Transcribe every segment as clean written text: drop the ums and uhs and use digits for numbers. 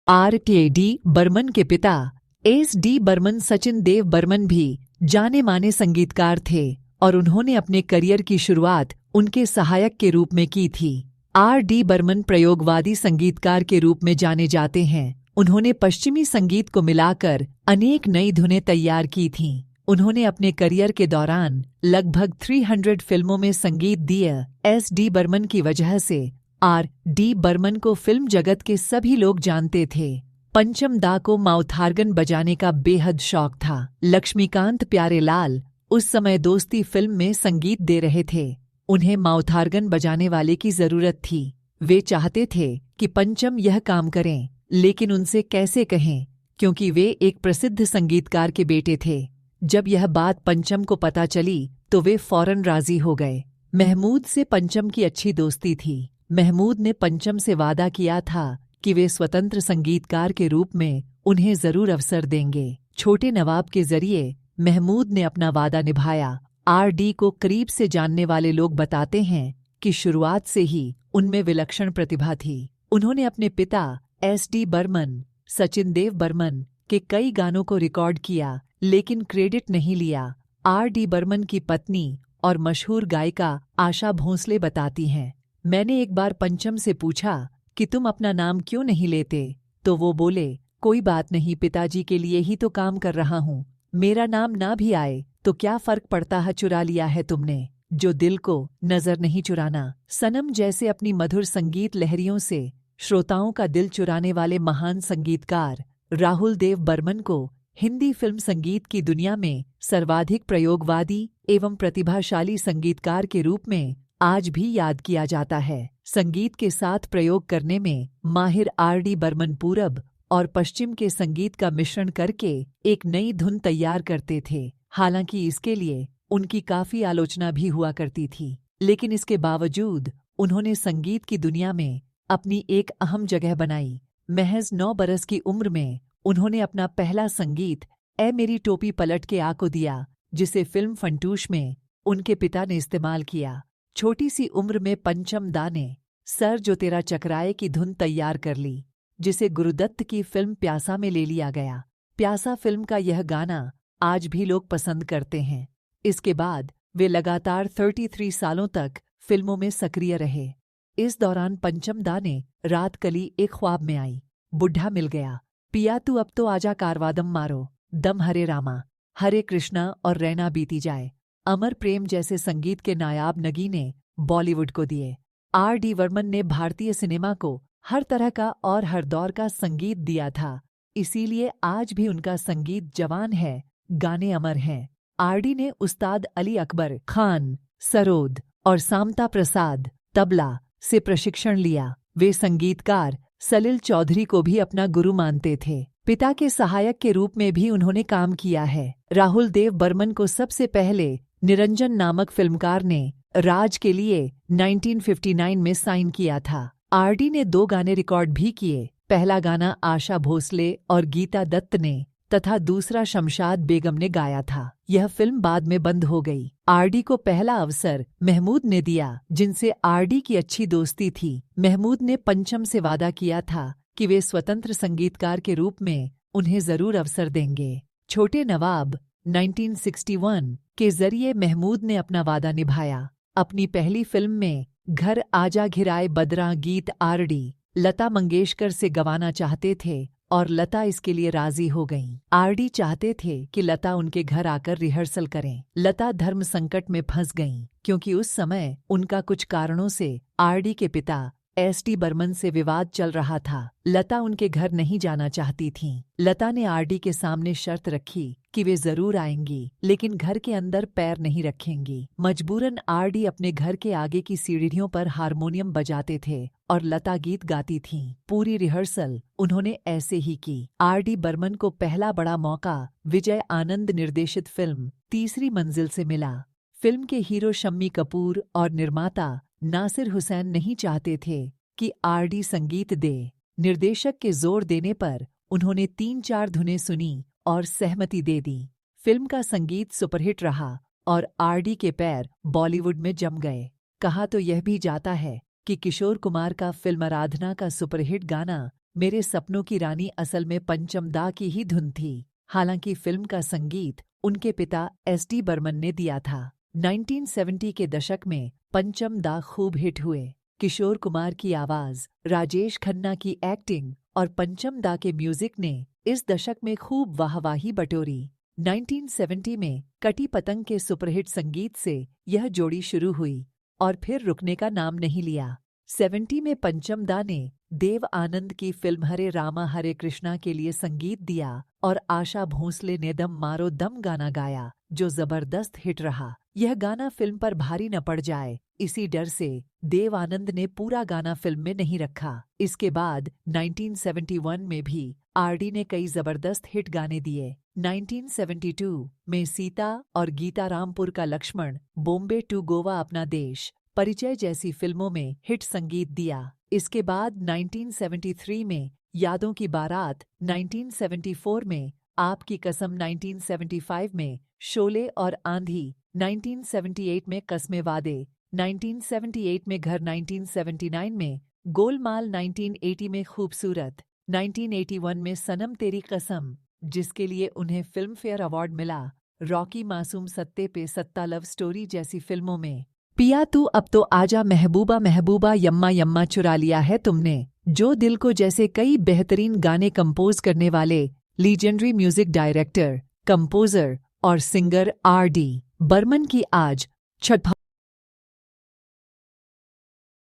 R.K.D. Burman के पिता S.D. Burman Sachin Dev Burman भी जाने माने संगीतकार थे और उन्होंने अपने करियर की शुरुआत उनके सहायक के रूप में की थी। R.D. बर्मन प्रयोगवादी संगीतकार के रूप में जाने जाते हैं। उन्होंने पश्चिमी संगीत को मिलाकर अनेक नई धुनें तैयार की थीं। उन्होंने अपने करियर के दौरान लगभग 300 फिल्मों में संगीत दिया। S.D. बर्मन की वजह से R.D. बर्मन को फिल्म जगत के सभी लोग जानते थे। पंचम दा को माउथॉर्गन बजाने का बेहद शौक था। लक्ष्मीकांत प्यारेलाल उस समय दोस्ती फिल्म में संगीत दे रहे थे। उन्हें माउथॉर्गन बजाने वाले की जरूरत थी। वे चाहते थे कि पंचम यह काम करें, लेकिन उनसे कैसे कहें, क्योंकि वे एक प्रसिद्ध संगीतकार के बेटे थे। जब यह बात पंचम को पता चली तो वे फौरन राजी हो गए। महमूद से पंचम की अच्छी दोस्ती थी। महमूद ने पंचम से वादा किया था कि वे स्वतंत्र संगीतकार के रूप में उन्हें जरूर अवसर देंगे। छोटे नवाब के जरिए महमूद ने अपना वादा निभाया। R.D. को करीब से जानने वाले लोग बताते हैं कि शुरुआत से ही उनमें विलक्षण प्रतिभा थी। उन्होंने अपने पिता S.D. बर्मन, सचिन देव बर्मन के कई गानों को रिकॉर्ड किया, लेकिन क्रेडिट नहीं लिया। R.D. बर्मन की पत्नी और मशहूर गायिका आशा भोंसले बताती हैं, मैंने एक बार पंचम से पूछा कि तुम अपना नाम क्यों नहीं लेते, तो वो बोले, कोई बात नहीं, पिताजी के लिए ही तो काम कर रहा हूँ। मेरा नाम ना भी आए तो क्या फर्क पड़ता है, चुरा लिया है तुमने जो दिल को नजर नहीं चुराना। सनम जैसे अपनी मधुर संगीत लहरियों से श्रोताओं का दिल चुराने वाले महान संगीतकार राहुल देव बर्मन को हिंदी फिल्म संगीत की दुनिया में सर्वाधिक प्रयोगवादी एवं प्रतिभाशाली संगीतकार के रूप में आज भी याद किया जाता है। संगीत के साथ प्रयोग करने में माहिर R.D. बर्मन पूरब और पश्चिम के संगीत का मिश्रण करके एक नई धुन तैयार करते थे। हालांकि इसके लिए उनकी काफी आलोचना भी हुआ करती थी, लेकिन इसके बावजूद उन्होंने संगीत की दुनिया में अपनी एक अहम जगह बनाई। महज 9 बरस की उम्र में उन्होंने अपना पहला संगीत ए मेरी टोपी पलट के आ को दिया, जिसे फिल्म फंटूश में उनके पिता ने इस्तेमाल किया। छोटी सी उम्र में पंचम दा ने सर जो तेरा चकराए की धुन तैयार कर ली, जिसे गुरुदत्त की फिल्म प्यासा में ले लिया गया। प्यासा फिल्म का यह गाना आज भी लोग पसंद करते हैं। इसके बाद वे लगातार 33 सालों तक फिल्मों में सक्रिय रहे। इस दौरान पंचम दा ने रात कली एक ख्वाब में आई, बुढ़ा मिल गया, पिया तू अब तो आजा, कारवादम मारो, दम हरे रामा, हरे कृष्णा और रैना बीती जाए, अमर प्रेम जैसे संगीत के नायाब नगीने बॉलीवुड को दिए। R.D. बर्मन ने भारतीय सिनेमा को हर तरह का और हर दौर का संगीत दिया था, इसीलिए आज भी उनका संगीत जवान है, गाने अमर हैं। R.D. ने उस्ताद अली अकबर खान, सरोद और सामता प्रसाद तबला से प्रशिक्षण लिया। वे संगीतकार सलिल चौधरी को भी अपना गुरु मानते थे। पिता के सहायक के रूप में भी उन्होंने काम किया है। राहुल देव बर्मन को सबसे पहले निरंजन नामक फिल्मकार ने राज के लिए 1959 में साइन किया था। R.D. ने 2 गाने रिकॉर्ड भी किए। पहला गाना आशा भोसले और गीता दत्त ने तथा दूसरा शमशाद बेगम ने गाया था। यह फिल्म बाद में बंद हो गई। R.D. को पहला अवसर महमूद ने दिया, जिनसे R.D. की अच्छी दोस्ती थी। महमूद ने पंचम से वादा किया था कि वे स्वतंत्र संगीतकार के रूप में उन्हें जरूर अवसर देंगे। छोटे नवाब 1961 के जरिए महमूद ने अपना वादा निभाया। अपनी पहली फिल्म में घर आजा घिराए बदरा गीत R.D. लता मंगेशकर से गवाना चाहते थे और लता इसके लिए राजी हो गईं। R.D. चाहते थे कि लता उनके घर आकर रिहर्सल करें। लता धर्म संकट में फंस गईं, क्योंकि उस समय उनका कुछ कारणों से R.D. के पिता S.D. बर्मन से विवाद चल रहा था। लता उनके घर नहीं जाना चाहती थीं। लता ने R.D. के सामने शर्त रखी कि वे जरूर आएंगी, लेकिन घर के अंदर पैर नहीं रखेंगी। मजबूरन R.D. अपने घर के आगे की सीढ़ियों पर हारमोनियम बजाते थे और लता गीत गाती थीं। पूरी रिहर्सल उन्होंने ऐसे ही की। R.D. बर्मन को पहला बड़ा मौका विजय आनंद निर्देशित फिल्म तीसरी मंजिल से मिला। फिल्म के हीरो शम्मी कपूर और निर्माता नासिर हुसैन नहीं चाहते थे कि R.D. संगीत दे। निर्देशक के जोर देने पर उन्होंने 3-4 धुनें सुनी और सहमति दे दी। फिल्म का संगीत सुपरहिट रहा और R.D. के पैर बॉलीवुड में जम गए। कहा तो यह भी जाता है कि किशोर कुमार का फिल्म आराधना का सुपरहिट गाना मेरे सपनों की रानी असल में पंचम दा की ही धुन थी। हालांकि फिल्म का संगीत उनके पिता एस.डी. बर्मन ने दिया था। 1970 के दशक में पंचम दा खूब हिट हुए। किशोर कुमार की आवाज, राजेश खन्ना की एक्टिंग और पंचम दा के म्यूजिक ने इस दशक में खूब वाहवाही बटोरी। 1970 में कटी पतंग के सुपरहिट संगीत से यह जोड़ी शुरू हुई और फिर रुकने का नाम नहीं लिया। 70 में पंचम दा ने देव आनंद की फिल्म हरे रामा हरे कृष्णा के लिए संगीत दिया और आशा भोंसले ने दम मारो दम गाना गाया, जो जबरदस्त हिट रहा। यह गाना फिल्म पर भारी न पड़ जाए, इसी डर से देव आनंद ने पूरा गाना फिल्म में नहीं रखा। इसके बाद 1971 में भी आर.डी. ने कई जबरदस्त हिट गाने दिए। 1972 में सीता और गीता रामपुर का लक्ष्मण, बॉम्बे टू गोवा अपना देश, परिचय जैसी फिल्मों में हिट संगीत दिया। इसके बाद 1973 में यादों की बारात, 1974 में आपकी कसम, 1975 में शोले और आंधी, 1978 में कस्मे वादे, 1978 में घर, 1979 में गोलमाल, 1980 में खूबसूरत, 1981 में सनम तेरी कसम, जिसके लिए उन्हें फिल्म फेयर अवार्ड मिला, रॉकी मासूम, सत्ते पे सत्ता, लव स्टोरी जैसी फिल्मों में। पिया तू अब तो आजा, महबूबा महबूबा, यम्मा यम्मा, चुरा लिया है तुमने, जो दिल को, जैसे कई बेहतरीन गाने कंपोज करने वाले लीजेंडरी म्यूजिक डायरेक्टर, कंपोजर और सिंगर आर.डी. बर्मन की आज 6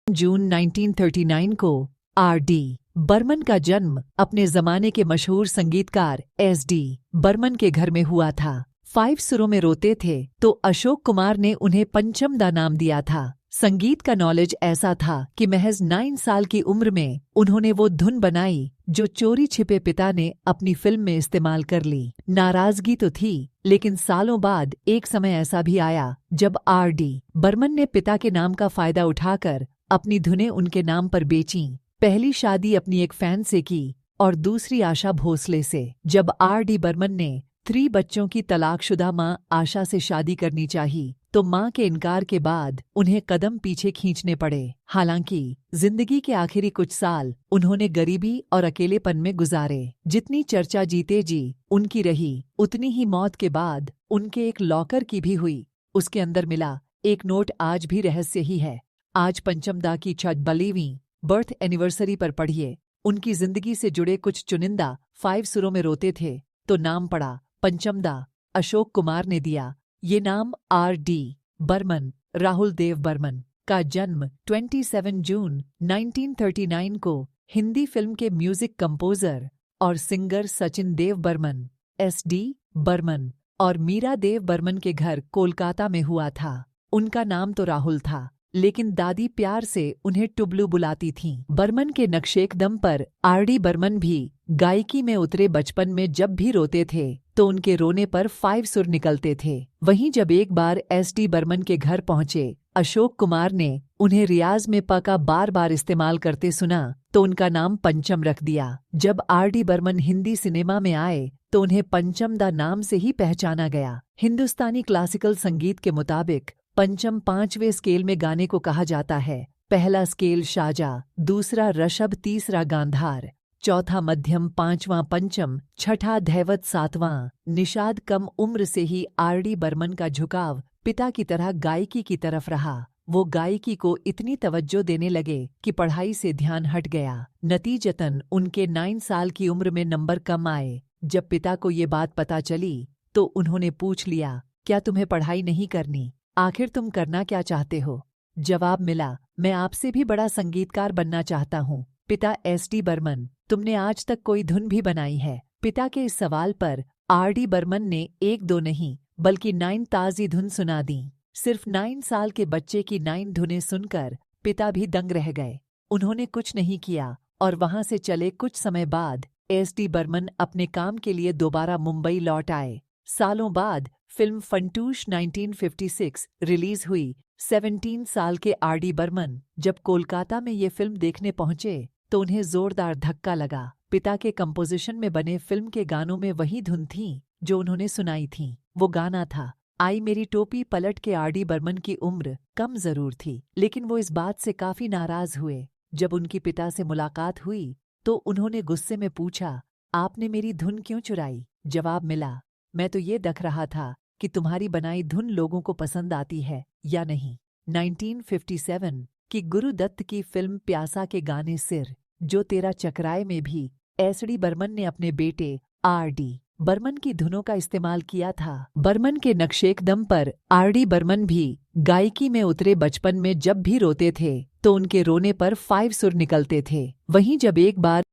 जून 1939 को आर.डी. बर्मन का जन्म अपने जमाने के मशहूर संगीतकार एस.डी. बर्मन के घर में हुआ था। 5 सुरों में रोते थे तो अशोक कुमार ने उन्हें पंचम दा नाम दिया था। संगीत का नॉलेज ऐसा था कि महज 9 साल की उम्र में उन्होंने वो धुन बनाई जो चोरी छिपे पिता ने अपनी फिल्म में इस्तेमाल कर ली। नाराजगी तो थी, लेकिन सालों बाद एक समय ऐसा भी आया जब आर.डी. बर्मन ने पिता के नाम का फायदा उठाकर अपनी धुनें उनके नाम पर बेचीं। पहली शादी अपनी एक फैन से की और दूसरी आशा भोसले से। जब आर.डी. बर्मन ने 3 बच्चों की तलाकशुदा मां आशा से शादी करनी चाहिए तो मां के इनकार के बाद उन्हें कदम पीछे खींचने पड़े। हालांकि जिंदगी के आखिरी कुछ साल उन्होंने गरीबी और अकेलेपन में गुजारे। जितनी चर्चा जीते जी उनकी रही, उतनी ही मौत के बाद उनके एक लॉकर की भी हुई। उसके अंदर मिला एक नोट आज भी रहस्य ही है। आज पंचम दा की 46वीं बर्थ एनिवर्सरी पर पढ़िए उनकी जिंदगी से जुड़े कुछ चुनिंदा 5 सुरों में रोते थे तो नाम पड़ा पंचम दा। अशोक कुमार ने दिया ये नाम। आर.डी. बर्मन, राहुल देव बर्मन का जन्म 27 जून 1939 को हिंदी फिल्म के म्यूजिक कंपोजर और सिंगर सचिन देव बर्मन, एस.डी. बर्मन और मीरा देव बर्मन के घर कोलकाता में हुआ था। उनका नाम तो राहुल था, लेकिन दादी प्यार से उन्हें टुबलू बुलाती थीं। बर्मन के नक्शेकदम पर आर.डी. बर्मन भी गायकी में उतरे। बचपन में जब भी रोते थे तो उनके रोने पर 5 सुर निकलते थे। वहीं जब एक बार एस.डी. बर्मन के घर पहुंचे अशोक कुमार ने उन्हें रियाज में प का बार बार इस्तेमाल करते सुना तो उनका नाम पंचम रख दिया। जब आर.डी. बर्मन हिंदी सिनेमा में आए तो उन्हें पंचम दा नाम से ही पहचाना गया। हिंदुस्तानी क्लासिकल संगीत के मुताबिक पंचम 5वें स्केल में गाने को कहा जाता है। पहला स्केल शाजा, दूसरा ऋषभ, तीसरा गांधार, चौथा मध्यम, 5वां पंचम, छठा धैवत, 7वां निषाद। कम उम्र से ही आर.डी. बर्मन का झुकाव पिता की तरह गायकी की तरफ रहा। वो गायकी को इतनी तवज्जो देने लगे कि पढ़ाई से ध्यान हट गया। नतीजतन उनके 9 साल की उम्र में नंबर कम आए। जब पिता को ये बात पता चली तो उन्होंने पूछ लिया, क्या तुम्हें पढ़ाई नहीं करनी? आखिर तुम करना क्या चाहते हो? जवाब मिला, मैं आपसे भी बड़ा संगीतकार बनना चाहता हूँ। पिता एस.डी. बर्मन, तुमने आज तक कोई धुन भी बनाई है? पिता के इस सवाल पर आर.डी. बर्मन ने 1-2 नहीं बल्कि 9 ताज़ी धुन सुना दी। सिर्फ 9 साल के बच्चे की 9 धुनें सुनकर पिता भी दंग रह गए। उन्होंने कुछ नहीं किया और वहां से चले। कुछ समय बाद एस.डी. बर्मन अपने काम के लिए दोबारा मुंबई लौट आए। सालों बाद फिल्म फंटूश 1956 रिलीज हुई। 17 साल के आर.डी. बर्मन जब कोलकाता में ये फिल्म देखने पहुंचे तो उन्हें जोरदार धक्का लगा। पिता के कंपोजिशन में बने फिल्म के गानों में वही धुन थी जो उन्होंने सुनाई थी। वो गाना था आई मेरी टोपी पलट के। आर.डी. बर्मन की उम्र कम जरूर थी, लेकिन वो इस बात से काफी नाराज हुए। जब उनकी पिता से मुलाकात हुई तो उन्होंने गुस्से में पूछा, आपने मेरी धुन क्यों चुराई? जवाब मिला, मैं तो ये देख रहा था कि तुम्हारी बनाई धुन लोगों को पसंद आती है या नहीं। 1957 की गुरु दत्त की फिल्म प्यासा के गाने सिर जो तेरा चकराए में भी एस.डी. बर्मन ने अपने बेटे आर.डी. बर्मन की धुनों का इस्तेमाल किया था। बर्मन के नक्शेकदम पर आर.डी. बर्मन भी गायकी में उतरे। बचपन में जब भी रोते थे तो उनके रोने पर 5 सुर निकलते थे। वहीं जब एक बार